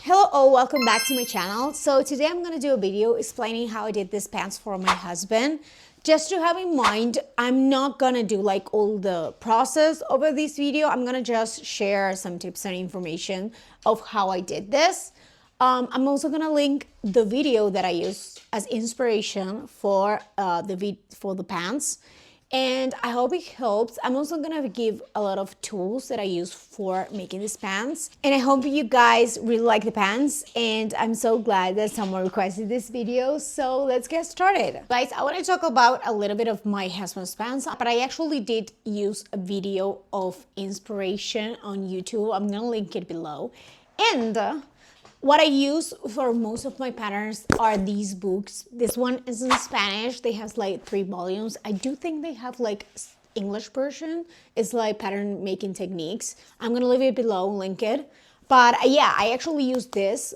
Hello all, welcome back to my channel. So today I'm going to do a video explaining how I did this pants for my husband. Just to have in mind, I'm not going to do like all the process over this video. I'm going to just share some tips and information of how I did this. I'm also going to link the video that I used as inspiration for the pants. And I hope it helps. I'm also gonna give a lot of tools that I use for making these pants. And I hope you guys really like the pants. And I'm so glad that someone requested this video. So let's get started. Guys, I want to talk about a little bit of my husband's pants, but I actually did use a video of inspiration on YouTube. I'm gonna link it below. And what I use for most of my patterns are these books. This one is in Spanish. They have like 3 volumes. I do think they have like English version. It's like pattern making techniques. I'm gonna leave it below, link it. But yeah, I actually use this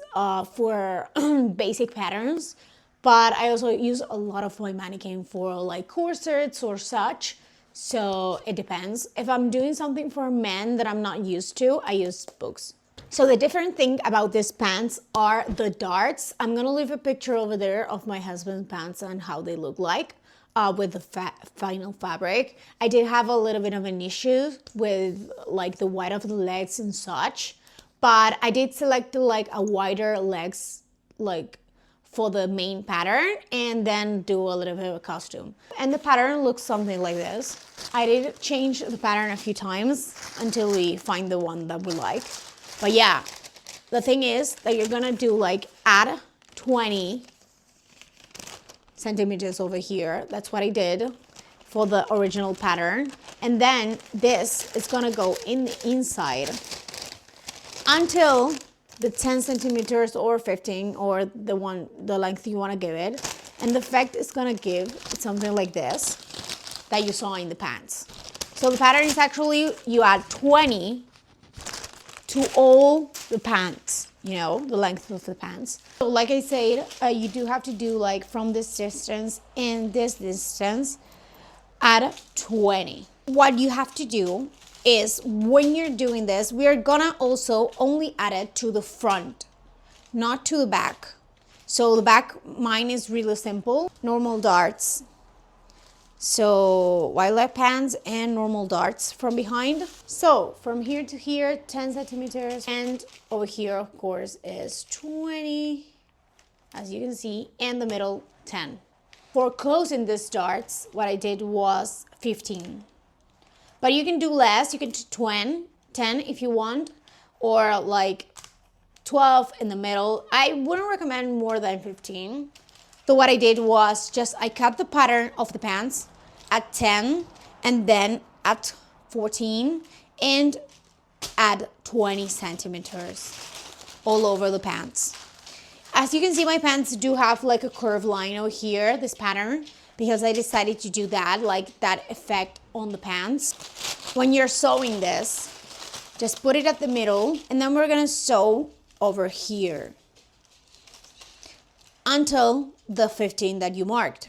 for basic patterns. But I also use a lot of my mannequin for like corsets or such. So it depends. If I'm doing something for men that I'm not used to, I use books. So the different thing about these pants are the darts. I'm gonna leave a picture over there of my husband's pants and how they look like with the final fabric. I did have a little bit of an issue with like the width of the legs and such, but I did select like a wider legs like for the main pattern and then do a little bit of a costume. And the pattern looks something like this. I did change the pattern a few times until we find the one that we like. But yeah, the thing is that you're gonna do like add 20 centimeters over here. That's what I did for the original pattern. And then this is gonna go in the inside until the 10 centimeters or 15 or the length you wanna give it. And the effect is gonna give something like this that you saw in the pants. So the pattern is actually, you add 20 to all the pants, you know, the length of the pants. So like I said, you do have to do like from this distance and this distance, add 20. What you have to do is when you're doing this, we are gonna also only add it to the front, not to the back. So the back, mine is really simple, normal darts. So wide leg pants and normal darts from behind. So from here to here, 10 centimeters. And over here, of course, is 20, as you can see, and the middle 10. For closing these darts, what I did was 15. But you can do less, you can do 10 if you want, or like 12 in the middle. I wouldn't recommend more than 15. So what I did was just, I cut the pattern of the pants at 10 and then at 14 and add 20 centimeters all over the pants. As you can see, my pants do have like a curved line over here, this pattern, because I decided to do that, like that effect on the pants. When you're sewing this, just put it at the middle and then we're gonna sew over here until the 15 that you marked.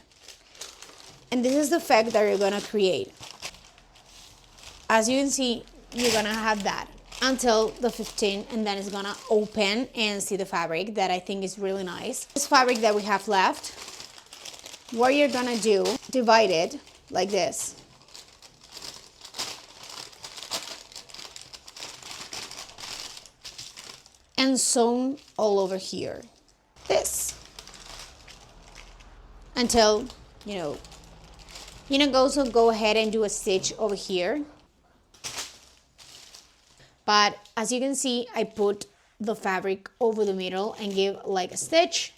And this is the effect that you're gonna create. As you can see, you're gonna have that until the 15 and then it's gonna open and see the fabric that I think is really nice. This fabric that we have left, what you're gonna do, divide it like this. And sew all over here. This. Until, also go ahead and do a stitch over here. But as you can see, I put the fabric over the middle and give like a stitch.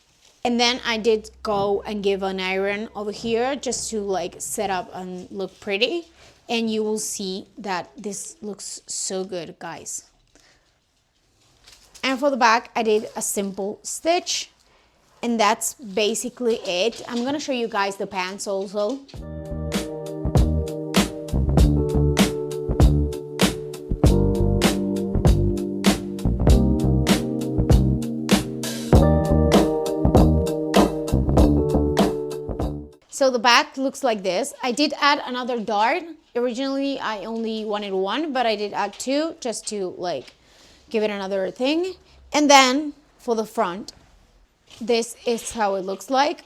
And then I did go and give an iron over here just to like set up and look pretty. And you will see that this looks so good, guys. And for the back, I did a simple stitch. And that's basically it. I'm gonna show you guys the pants also. So the back looks like this. I did add another dart. Originally, I only wanted one, but I did add 2 just to like give it another thing. And then for the front. This is how it looks like.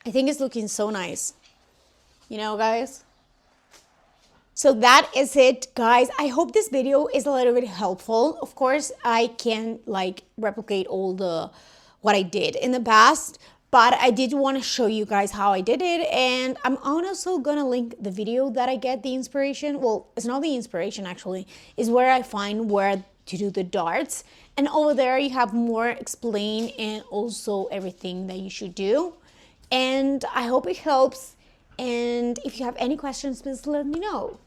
I think it's looking so nice, you know, guys. So that is it, guys. I hope this video is a little bit helpful. Of course, I can't like replicate all the what I did in the past, but I did want to show you guys how I did it. And I'm also gonna link the video that I get the inspiration. Well, it's not the inspiration actually, is where I find where to do the darts. And over there you have more explain and also everything that you should do. And I hope it helps. And if you have any questions, please let me know.